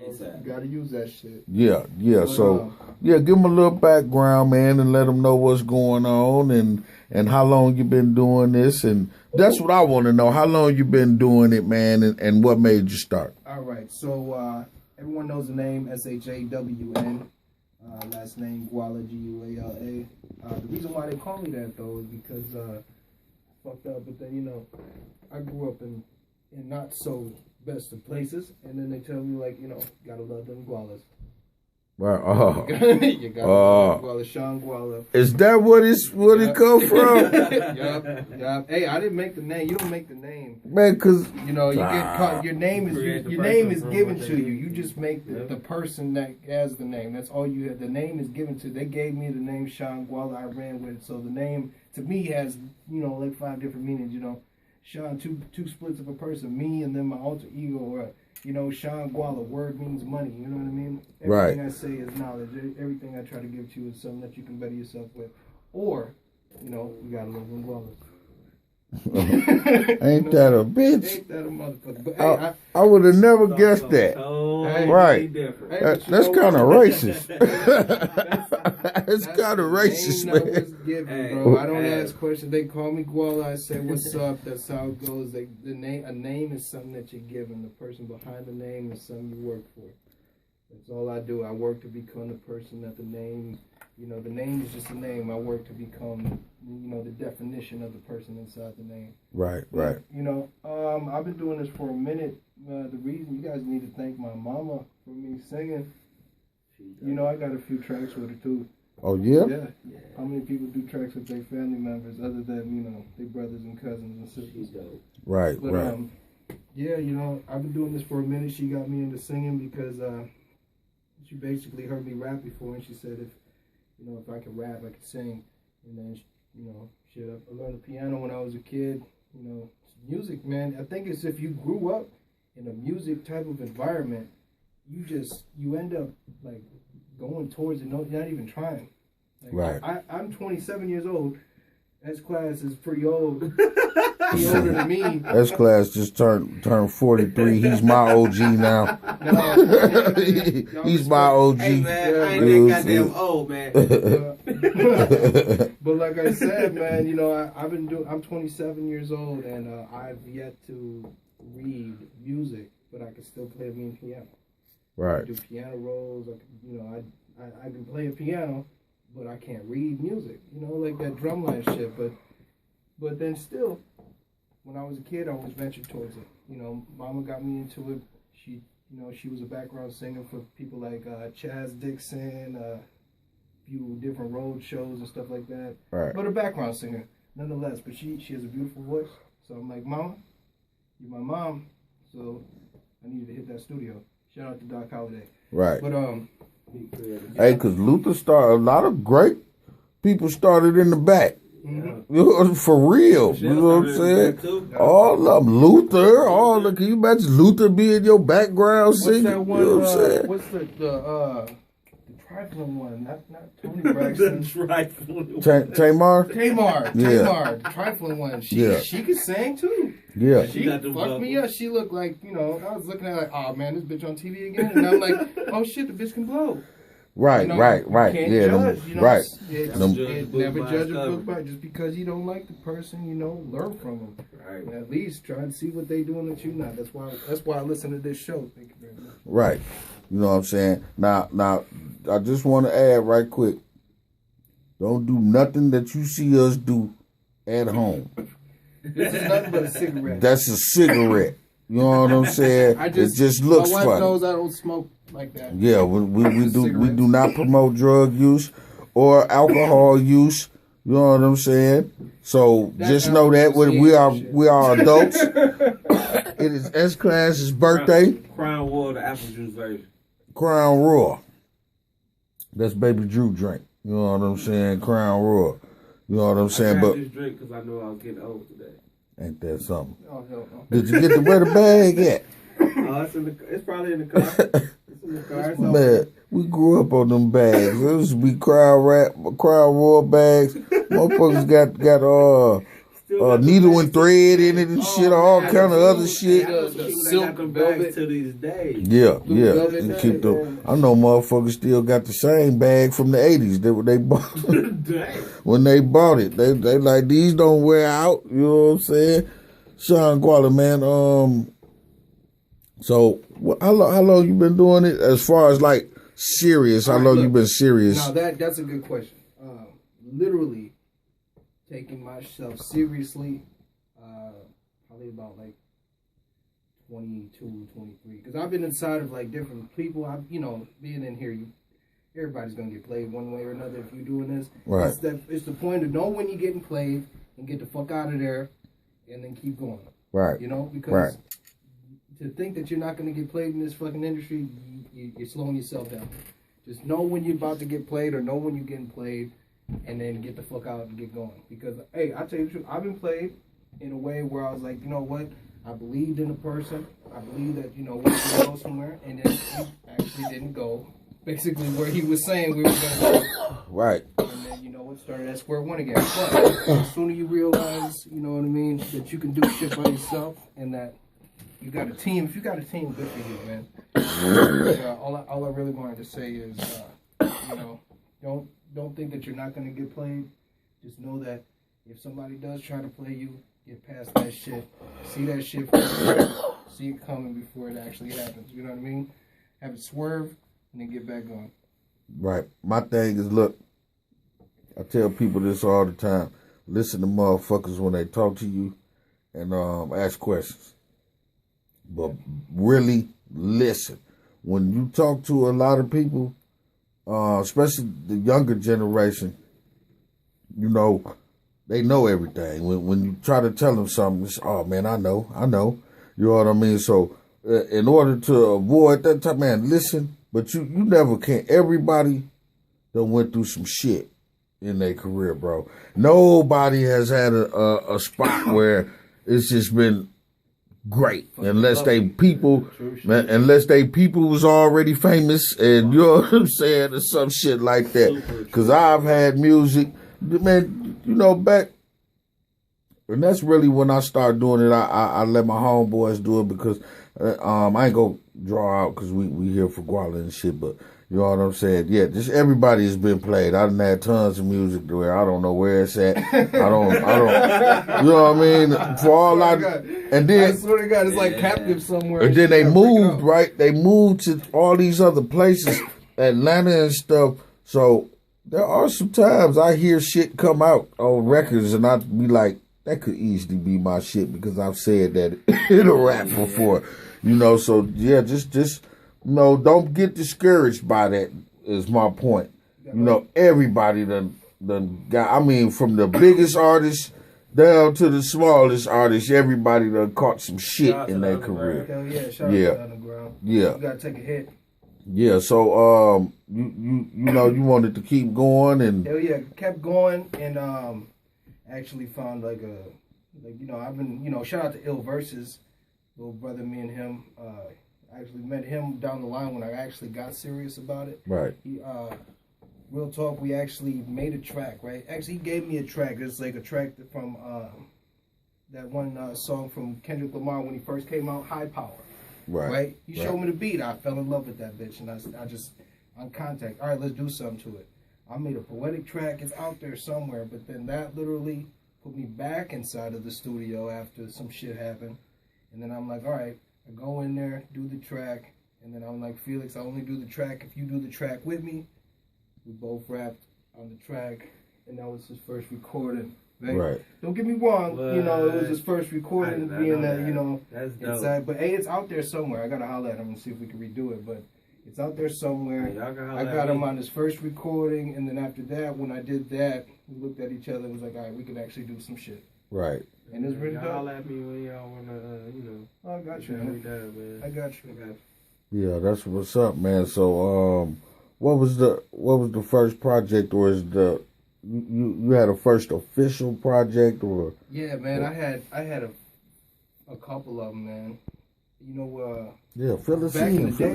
You gotta use that shit. Yeah. So, give them a little background, man, and let them know what's going on and how long you been doing this. And that's what I want to know. How long you been doing it, man, and what made you start? All right. So, everyone knows the name SHAWN. Last name Guala, Guala. The reason why they call me that, though, is because fucked up. But then, I grew up in not so best of places, and then they tell me, like, gotta love them Gualas. Right. You gotta love Guala, Shawn Guala. Is that what it come from? Yup. Hey, I didn't make the name. You don't make the name, man. Cause you get caught. Your name is given to you. You just make the person that has the name. That's all you have. The name is given to. They gave me the name Shawn Guala. I ran with it. So the name to me has like 5 different meanings. Shawn, two splits of a person. Me and then my alter ego. Or Shawn Guala. Word means money. You know what I mean? Everything I say is knowledge. Everything I try to give to you is something that you can better yourself with. Or, you gotta love them Gualas. Ain't that a bitch? Ain't that a motherfucker? But, hey, I would have never guessed that. Right. That's kind of racist. It's kind of racist, man. Given, bro. I don't ask questions. They call me Guala. I say, "What's up?" That's how it goes. A name is something that you're given. The person behind the name is something you work for. That's all I do. I work to become the person that the name. The name is just a name. I work to become, the definition of the person inside the name. Right. I've been doing this for a minute. The reason you guys need to thank my mama for me singing. I got a few tracks with her too. Oh yeah. Yeah. How many people do tracks with their family members other than their brothers and cousins and sisters? Right. But, I've been doing this for a minute. She got me into singing because she basically heard me rap before, and she said if I could rap, I could sing. And then, I learned the piano when I was a kid. Music, man, I think it's if you grew up in a music type of environment, you end up, like, going towards it, not even trying. Like, right. I'm 27 years old. S-Class is pretty old. He's older than me. S-Class just turned 43. He's my OG now. He's my OG. Hey, man, I ain't that goddamn old, man. But like I said, man, I'm 27 years old, and I've yet to read music, but I can still play a mean piano. Right. I do piano rolls. I can play a piano, but I can't read music. Like that drumline shit. But then still, when I was a kid, I always ventured towards it. Mama got me into it. She was a background singer for people like Chaz Dixon, a few different road shows and stuff like that. Right. But a background singer, nonetheless. But she has a beautiful voice. So I'm like, Mama, you're my mom, so I needed to hit that studio. Shout out to Doc Holliday. Right. But hey, because Luther started, a lot of great people started in the back. Mm-hmm. For real. You know what I'm saying? All of them. Luther, can you imagine Luther being your background singer? What's that one? You know what I'm saying? What's the trifling one? Not Tony Braxton. The trifling Tamar? Tamar. The trifling one. She could sing too. Yeah. She fucked me up. She looked like, I was looking at her like, oh man, this bitch on TV again. And I'm like, oh shit, the bitch can blow. Right. Can't judge, right. Never judge a book by just because you don't like the person, learn from them. Right. And at least try to see what they doing that you're not. That's why I listen to this show. Thank you very much. Right. You know what I'm saying? Now, I just want to add right quick. Don't do nothing that you see us do at home. This is nothing but a cigarette. That's a cigarette. You know what I'm saying? It just looks funny. My wife knows I don't smoke like that. Yeah, we do not promote drug use or alcohol use. You know what I'm saying? So just know that we are adults. It is S-Class's birthday. Crown Royal, the apple juice version. Crown Royal. That's Baby Drew drink. You know what I'm saying? Crown Royal. You know what I'm saying? I this drink because I know I was getting old today. Ain't that something? Oh, hell no. Did you get where the bag at? It's probably in the car. It's in the car. Man, we grew up on them bags. It used to be Crown Royal bags. Motherfuckers got needle and thread in it and shit, all kind of other shit. The silk velvet to these days. Yeah. You keep the. I know motherfuckers still got the same bag from the 80s that they bought. When they bought it, they like, these don't wear out. You know what I'm saying? Shawn Guala, man. So how long you been doing it? As far as like serious, how long you been serious? No, that's a good question. Literally taking myself seriously, probably about like 22, 23. Because I've been inside of like different people. Being in here, everybody's gonna get played one way or another if you're doing this. Right. It's the point to know when you're getting played and get the fuck out of there, and then keep going. Right. Because to think that you're not gonna get played in this fucking industry, you're slowing yourself down. Just know when you're about to get played, or know when you're getting played, and then get the fuck out and get going. Because, hey, I tell you the truth, I've been played in a way where I was like, you know what? I believed in a person. I believed that, we were going to go somewhere, and then we actually didn't go basically where he was saying we were going to go. Right. And then, it started at square one again. But as soon as you realize, you know what I mean, that you can do shit by yourself, and that you got a team. If you got a team, good for you, man. All I really wanted to say is, don't think that you're not going to get played. Just know that if somebody does try to play you, get past that shit. See that shit first. See it coming before it actually happens. You know what I mean? Have it swerve and then get back on. Right. My thing is, look, I tell people this all the time. Listen to motherfuckers when they talk to you and ask questions. But really listen. When you talk to a lot of people, especially the younger generation, they know everything. When you try to tell them something, it's, oh man, I know. You know what I mean? So in order to avoid that type, man, listen, but you never can. Everybody done went through some shit in their career, bro. Nobody has had a spot where it's just been great, unless they people was already famous, and you know what I'm saying, or some shit like that. Because I've had music, man, back, and that's really when I started doing it. I let my homeboys do it because I ain't gonna draw out because we here for Guala and shit, but you know what I'm saying? Yeah, just everybody has been played. I done had tons of music to where I don't know where it's at. I don't, you know what I mean? For all and then, I swear to God, it's like captive somewhere. And then they moved, right? They moved to all these other places, Atlanta and stuff. So there are some times I hear shit come out on records and I be like, that could easily be my shit because I've said that in a rap before. So yeah, just don't get discouraged by that is my point. Everybody done got, I mean, from the biggest artists down to the smallest artists, everybody done caught some shit in their career. Hell yeah, shout out to underground. Yeah. You gotta take a hit. Yeah, so you wanted to keep going and hell yeah, kept going and actually found I've been shout out to Ill Versus, little brother, me and him. I actually met him down the line when I actually got serious about it. Right. He, real talk, we actually made a track, right? Actually, he gave me a track. It's like a track from that one song from Kendrick Lamar when he first came out, High Power. Right? He showed me the beat. I fell in love with that bitch. And I just, on contact, all right, let's do something to it. I made a poetic track. It's out there somewhere. But then that literally put me back inside of the studio after some shit happened. And then I'm like, all right. I go in there, do the track, and then I'm like, Felix, I only do the track if you do the track with me. We both rapped on the track, and that was his first recording. Right? Don't get me wrong, it was his first recording, that's inside. But hey, it's out there somewhere. I gotta holler at him and see if we can redo it. But it's out there somewhere. I got him on his first recording, and then after that, when I did that, we looked at each other and was like, all right, we could actually do some shit. Right. And it's really dope. Y'all at me when y'all wanna, I got you, man. I got you. Yeah, that's what's up, man. So, what was the first project, or is you had a first official project, or? Yeah, man. I had a couple of them, man. Yeah, fill us in.